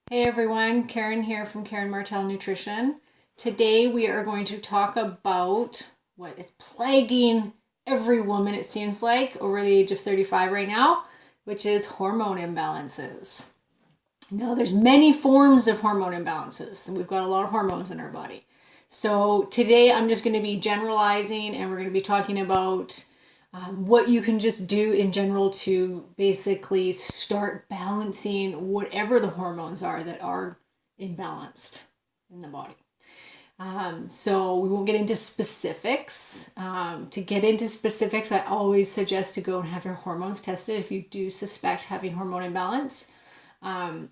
Hey everyone, Karen here from Karen Martell Nutrition. Today we are going to talk about what is plaguing every woman, it seems like, over the age of 35 right now, which is hormone imbalances. Now there's many forms of hormone imbalances, and we've got a lot of hormones in our body. So today I'm just going to be generalizing and we're going to be talking about what you can just do in general to basically start balancing whatever the hormones are that are imbalanced in the body. So we won't get into specifics. To get into specifics, I always suggest to go and have your hormones tested if you do suspect having hormone imbalance.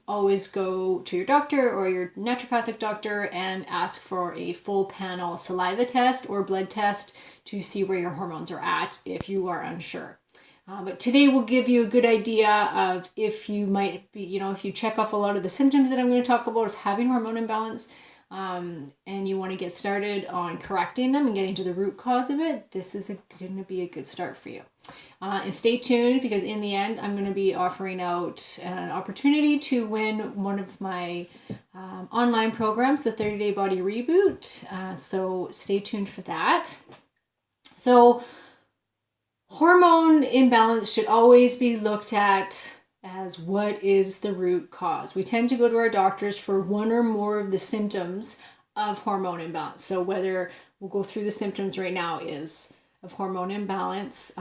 Always go to your doctor or your naturopathic doctor and ask for a full panel saliva test or blood test to see where your hormones are at if you are unsure. But today we'll give you a good idea of if you might be, if you check off a lot of the symptoms that I'm going to talk about of having hormone imbalance, and you want to get started on correcting them and getting to the root cause of it, this is going to be a good start for you. And stay tuned because in the end, I'm going to be offering out an opportunity to win one of my online programs, the 30-Day Body Reboot. So stay tuned for that. So hormone imbalance should always be looked at as what is the root cause. We tend to go to our doctors for one or more of the symptoms of hormone imbalance. So whether we'll go through the symptoms right now is of hormone imbalance.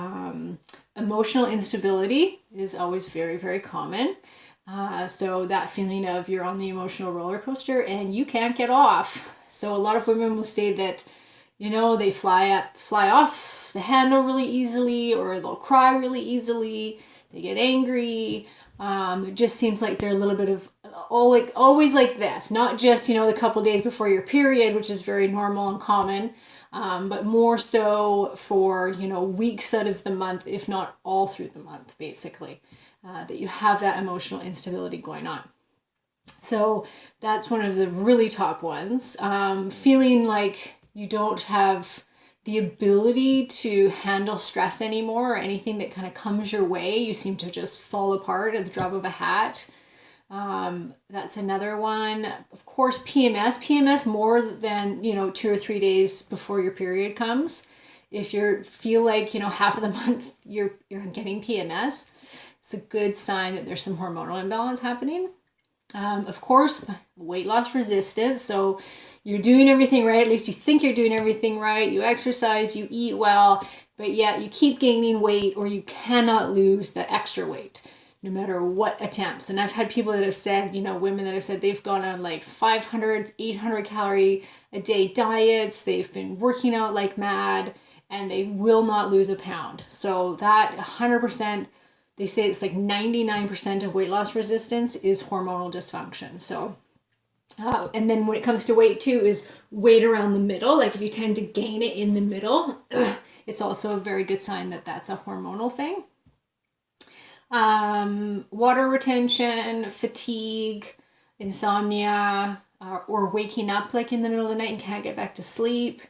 Emotional instability is always very, very common. So that feeling of you're on the emotional roller coaster and you can't get off. So a lot of women will say that, they fly off the handle really easily, or they'll cry really easily. They get angry. It just seems like they're a little bit of always like this, not just, the couple days before your period, which is very normal and common, but more so for, weeks out of the month, if not all through the month, basically, that you have that emotional instability going on. So that's one of the really top ones. Feeling like you don't have the ability to handle stress anymore or anything that kind of comes your way. You seem to just fall apart at the drop of a hat. That's another one. Of course, PMS more than, 2 or 3 days before your period comes. If you feel like, half of the month you're getting PMS, it's a good sign that there's some hormonal imbalance happening. Of course, weight loss resistance. So you're doing everything right. At least you think you're doing everything right. You exercise, you eat well, but yet you keep gaining weight or you cannot lose the extra weight no matter what attempts. And I've had people that have said, women that have said they've gone on like 500, 800 calorie a day diets. They've been working out like mad and they will not lose a pound. So that 100%, they say it's like 99% of weight loss resistance is hormonal dysfunction. So, and then when it comes to weight too, is weight around the middle. Like if you tend to gain it in the middle, it's also a very good sign that that's a hormonal thing. Water retention, fatigue, insomnia, or waking up like in the middle of the night and can't get back to sleep.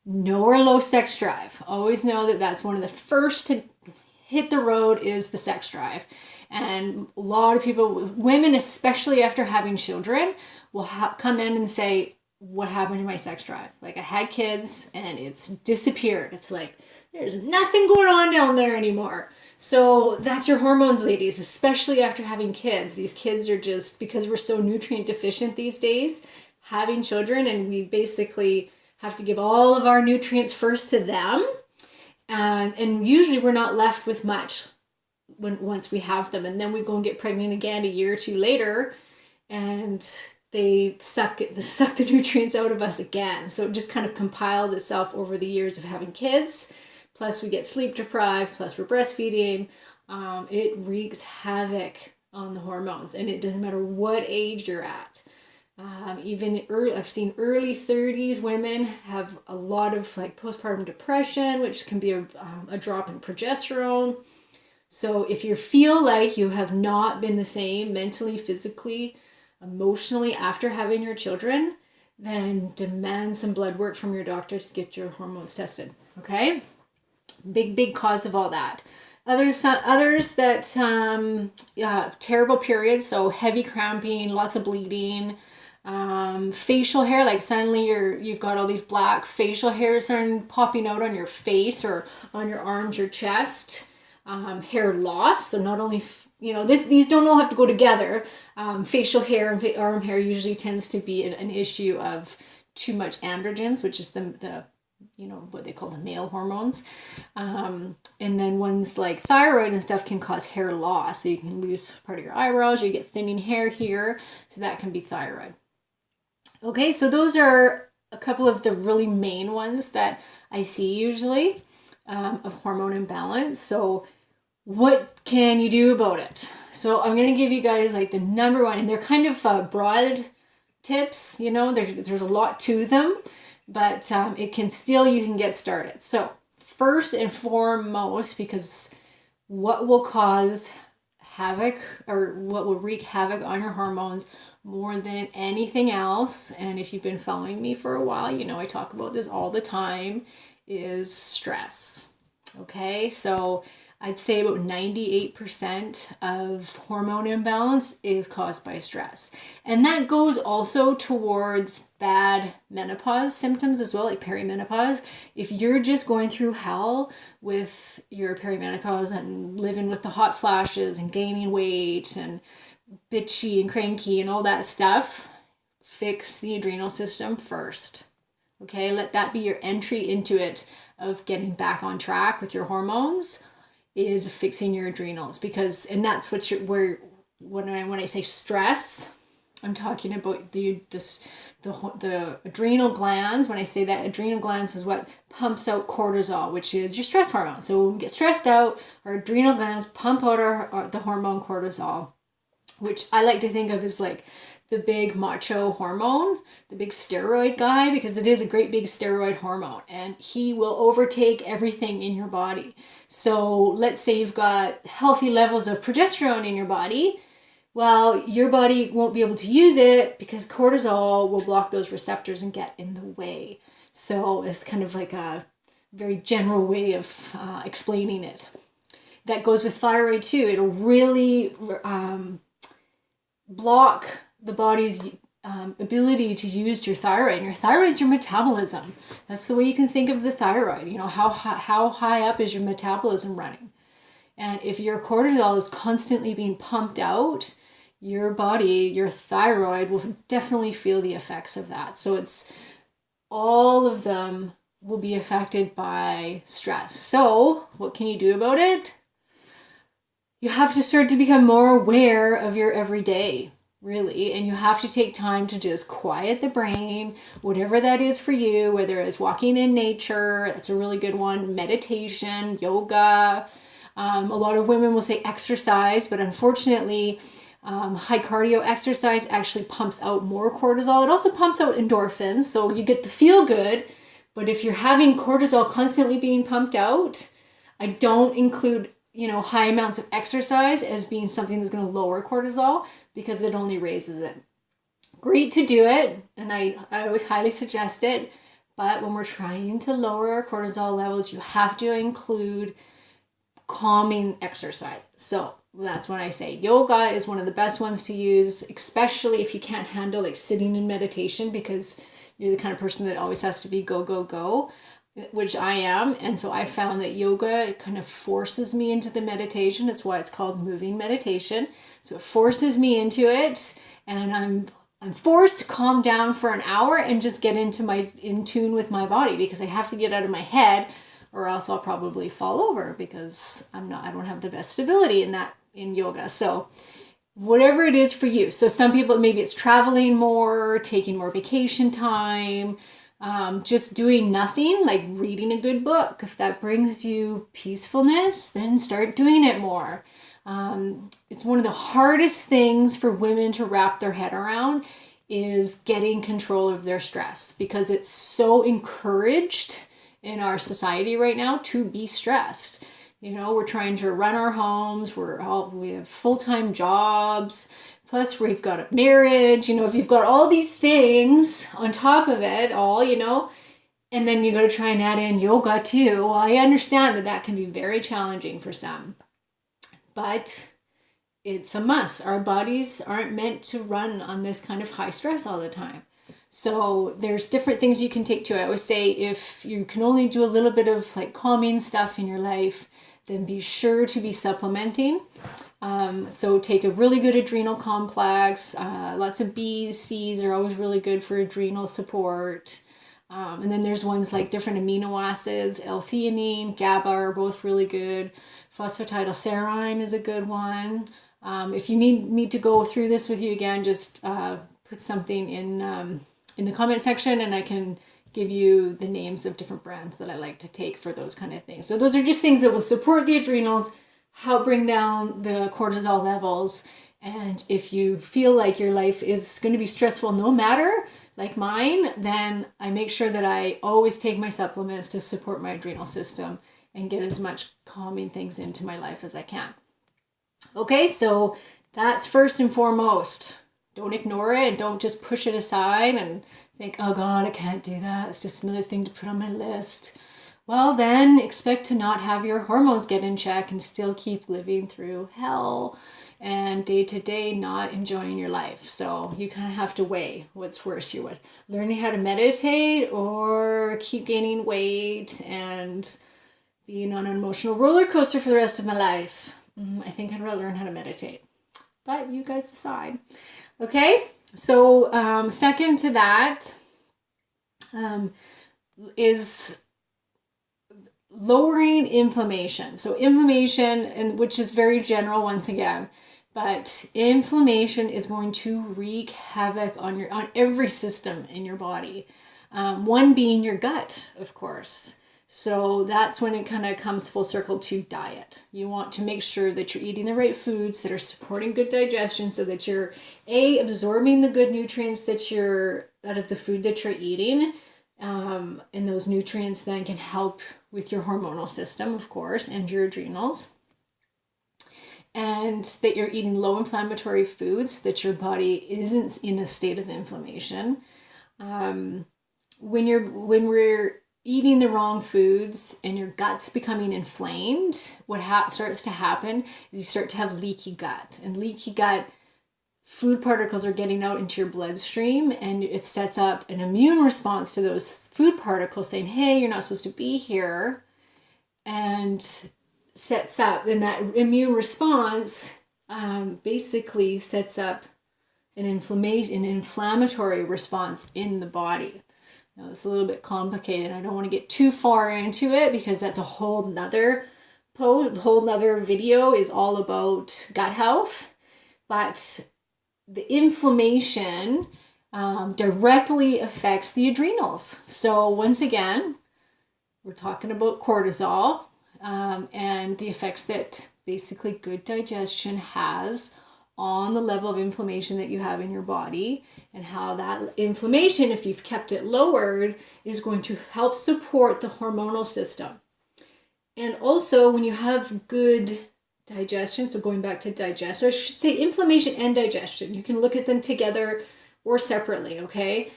No or low sex drive. Always know that that's one of the first to hit the road is the sex drive. And a lot of people, women especially after having children, will come in and say, what happened to my sex drive? Like I had kids and it's disappeared. It's like, there's nothing going on down there anymore. So that's your hormones, ladies, especially after having kids. These kids are just, because we're so nutrient deficient these days, having children, and we basically have to give all of our nutrients first to them. And usually we're not left with much once we have them. And then we go and get pregnant again a year or two later, and they suck the nutrients out of us again. So it just kind of compiles itself over the years of having kids. Plus we get sleep deprived, plus we're breastfeeding. It wreaks havoc on the hormones, and it doesn't matter what age you're at. I've seen early 30s women have a lot of like postpartum depression, which can be a drop in progesterone. So if you feel like you have not been the same mentally, physically, emotionally after having your children, then demand some blood work from your doctor to get your hormones tested. Okay? Big cause of all that. Others that terrible periods, so heavy cramping, lots of bleeding, facial hair, like suddenly you've got all these black facial hairs starting popping out on your face or on your arms or chest. Hair loss, so not only these don't all have to go together. Facial hair and arm hair usually tends to be an issue of too much androgens, which is the what they call the male hormones. And then ones like thyroid and stuff can cause hair loss. So you can lose part of your eyebrows, you get thinning hair here. So that can be thyroid. Okay, so those are a couple of the really main ones that I see usually of hormone imbalance. So what can you do about it? So I'm going to give you guys like the number one, and they're kind of broad tips, there's a lot to them, but you can get started. So first and foremost, because what will cause havoc or what will wreak havoc on your hormones more than anything else, and if you've been following me for a while, I talk about this all the time, is stress. Okay, so I'd say about 98% of hormone imbalance is caused by stress. And that goes also towards bad menopause symptoms as well, like perimenopause. If you're just going through hell with your perimenopause and living with the hot flashes and gaining weight and bitchy and cranky and all that stuff, fix the adrenal system first. Okay, let that be your entry into it of getting back on track with your hormones, is fixing your adrenals, and that's when I say stress, I'm talking about the adrenal glands. When I say that, adrenal glands is what pumps out cortisol, which is your stress hormone. So when we get stressed out, our adrenal glands pump out the hormone cortisol, which I like to think of as like the big macho hormone, the big steroid guy, because it is a great big steroid hormone and he will overtake everything in your body. So let's say you've got healthy levels of progesterone in your body. Well, your body won't be able to use it because cortisol will block those receptors and get in the way. So it's kind of like a very general way of explaining it. That goes with thyroid too. It'll really block the body's ability to use your thyroid. And your thyroid is your metabolism. That's the way you can think of the thyroid. How high up is your metabolism running? And if your cortisol is constantly being pumped out, your body, your thyroid will definitely feel the effects of that. So all of them will be affected by stress. So what can you do about it? You have to start to become more aware of your everyday, really, and you have to take time to just quiet the brain, whatever that is for you, whether it's walking in nature, that's a really good one, meditation, yoga. A lot of women will say exercise, but unfortunately, high cardio exercise actually pumps out more cortisol. It also pumps out endorphins, so you get the feel good, but if you're having cortisol constantly being pumped out, I don't include high amounts of exercise as being something that's going to lower cortisol, because it only raises it. Great to do it, and I always highly suggest it, but when we're trying to lower our cortisol levels, you have to include calming exercise. So that's when I say yoga is one of the best ones to use, especially if you can't handle like sitting in meditation, because you're the kind of person that always has to be go, go, go, which I am. And so I found that yoga kind of forces me into the meditation. That's why it's called moving meditation. So it forces me into it, and I'm forced to calm down for an hour and just get in tune with my body, because I have to get out of my head, or else I'll probably fall over, because I don't have the best stability in yoga. So whatever it is for you. So some people, maybe it's traveling more, taking more vacation time, just doing nothing, like reading a good book. If that brings you peacefulness, then start doing it more. It's one of the hardest things for women to wrap their head around, is getting control of their stress, because it's so encouraged in our society right now to be stressed. We're trying to run our homes, we have full-time jobs, plus we've got a marriage, if you've got all these things on top of it all, And then you got to try and add in yoga too. Well, I understand that that can be very challenging for some, but it's a must. Our bodies aren't meant to run on this kind of high stress all the time. So there's different things you can take too. I always say if you can only do a little bit of like calming stuff in your life, then be sure to be supplementing. So take a really good adrenal complex. Lots of B's, C's are always really good for adrenal support. And then there's ones like different amino acids, L-theanine, GABA are both really good. Phosphatidylserine is a good one. If you need me to go through this with you again, just put something in the comment section and I can give you the names of different brands that I like to take for those kind of things. So those are just things that will support the adrenals, help bring down the cortisol levels. And if you feel like your life is going to be stressful no matter, like mine, then I make sure that I always take my supplements to support my adrenal system and get as much calming things into my life as I can. Okay, so that's first and foremost. Don't ignore it. Don't just push it aside and think, oh God, I can't do that. It's just another thing to put on my list. Well, then expect to not have your hormones get in check and still keep living through hell and day to day not enjoying your life. So you kind of have to weigh what's worse. You would learning how to meditate or keep gaining weight and being on an emotional roller coaster for the rest of my life. I think I'd rather learn how to meditate, but you guys decide. Okay, so second to that is lowering inflammation. So inflammation, and which is very general once again, but inflammation is going to wreak havoc on every system in your body. One being your gut, of course. So that's when it kind of comes full circle to diet. You want to make sure that you're eating the right foods that are supporting good digestion so that you're absorbing the good nutrients that you're out of the food that you're eating. And those nutrients then can help with your hormonal system, of course, and your adrenals. And that you're eating low inflammatory foods, that your body isn't in a state of inflammation. When we're eating the wrong foods and your gut's becoming inflamed, what starts to happen is you start to have leaky gut. And leaky gut, food particles are getting out into your bloodstream and it sets up an immune response to those food particles saying, hey, you're not supposed to be here. And sets up, and that immune response basically sets up an inflammatory response in the body. Now, it's a little bit complicated. I don't want to get too far into it because that's a whole nother video is all about gut health. But the inflammation directly affects the adrenals. So once again, we're talking about cortisol and the effects that basically good digestion has on the level of inflammation that you have in your body, and how that inflammation, if you've kept it lowered, is going to help support the hormonal system. And also when you have good digestion, so going back to digestion, I should say inflammation and digestion, you can look at them together or separately, okay?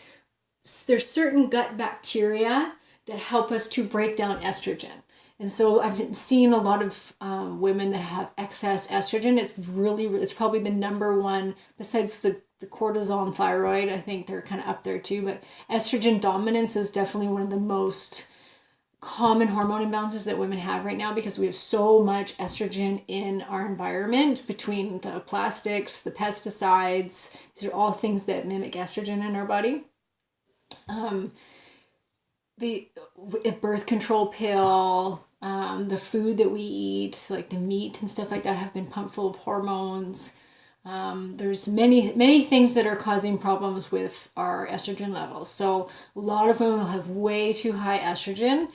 There's certain gut bacteria that help us to break down estrogen. And so I've seen a lot of women that have excess estrogen. It's probably the number one, besides the cortisol and thyroid. I think they're kind of up there too. But estrogen dominance is definitely one of the most common hormone imbalances that women have right now, because we have so much estrogen in our environment between the plastics, the pesticides. These are all things that mimic estrogen in our body. The birth control pill, the food that we eat, like the meat and stuff like that, have been pumped full of hormones. There's many things that are causing problems with our estrogen levels. So a lot of women will have way too high estrogen.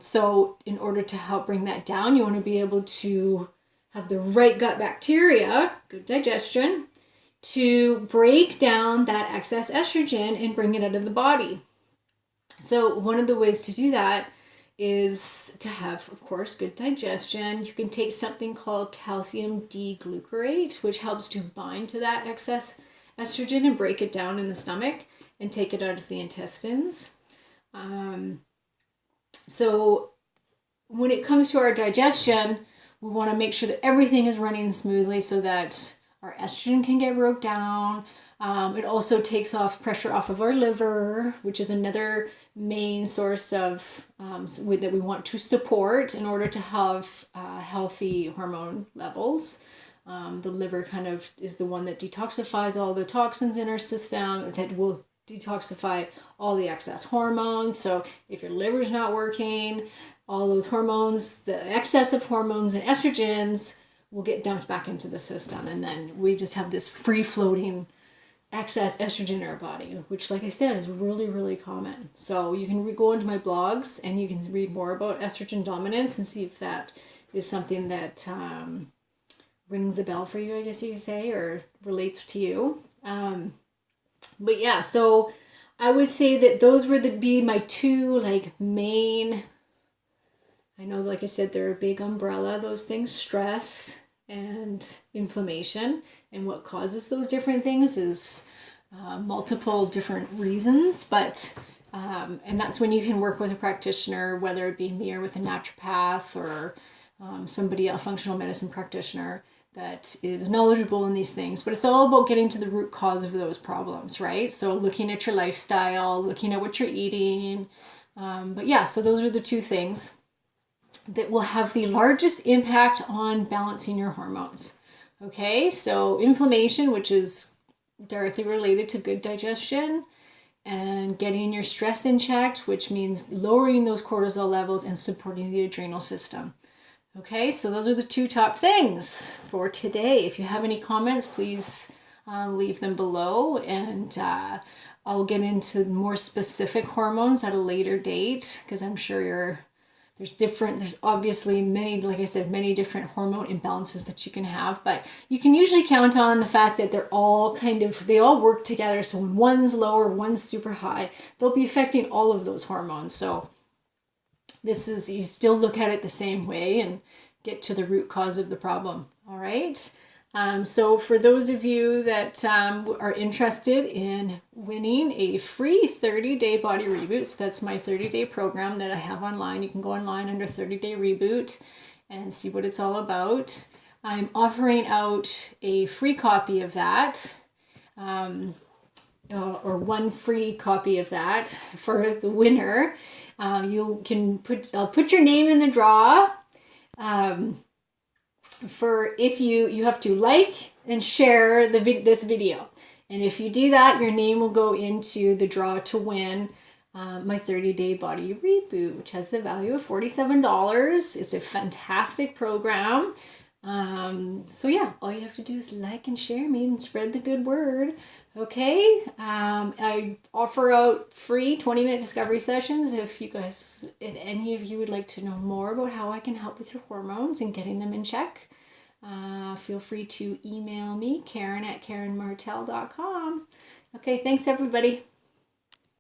So in order to help bring that down, you want to be able to have the right gut bacteria, good digestion, to break down that excess estrogen and bring it out of the body. So one of the ways to do that is to have, of course, good digestion. You can take something called calcium D-glucarate, which helps to bind to that excess estrogen and break it down in the stomach and take it out of the intestines. So when it comes to our digestion, we want to make sure that everything is running smoothly so that our estrogen can get broke down. It also takes off pressure off of our liver, which is another main source of that we want to support in order to have healthy hormone levels. The liver kind of is the one that detoxifies all the toxins in our system, that will detoxify all the excess hormones. So if your liver's not working, all those hormones, the excess of hormones and estrogens will get dumped back into the system. And then we just have this free-floating excess estrogen in our body, which, like I said, is really, really common. So you can go into my blogs and you can read more about estrogen dominance and see if that is something that rings a bell for you, I guess you could say, or relates to you. But yeah, so I would say that those would be my two main, I know, like I said, they're a big umbrella, those things, stress and inflammation. And what causes those different things is multiple different reasons, but and that's when you can work with a practitioner, whether it be me or with a naturopath or somebody, a functional medicine practitioner that is knowledgeable in these things. But it's all about getting to the root cause of those problems, right? So looking at your lifestyle, looking at what you're eating. But yeah, so those are the two things that will have the largest impact on balancing your hormones. Okay, so inflammation, which is directly related to good digestion, and getting your stress in check, which means lowering those cortisol levels and supporting the adrenal system. Okay, so those are the two top things for today. If you have any comments, please leave them below, and I'll get into more specific hormones at a later date, because I'm sure there's obviously many, like I said, many different hormone imbalances that you can have, but you can usually count on the fact that they all work together. So when one's low or one's super high, they'll be affecting all of those hormones. So you still look at it the same way and get to the root cause of the problem. All right. So for those of you that are interested in winning a free 30-day Body Reboot, so that's my 30-day program that I have online. You can go online under 30-day Reboot and see what it's all about. I'm offering out a free copy of that, or one free copy of that for the winner. I'll put your name in the draw. For if you have to like and share this video, and if you do that, your name will go into the draw to win my 30-day Body Reboot, which has the value of $47. It's a fantastic program. So yeah, all you have to do is like and share me and spread the good word. Okay, I offer out free 20-minute discovery sessions if any of you would like to know more about how I can help with your hormones and getting them in check. Feel free to email me, Karen@KarenMartel.com. Okay, thanks everybody.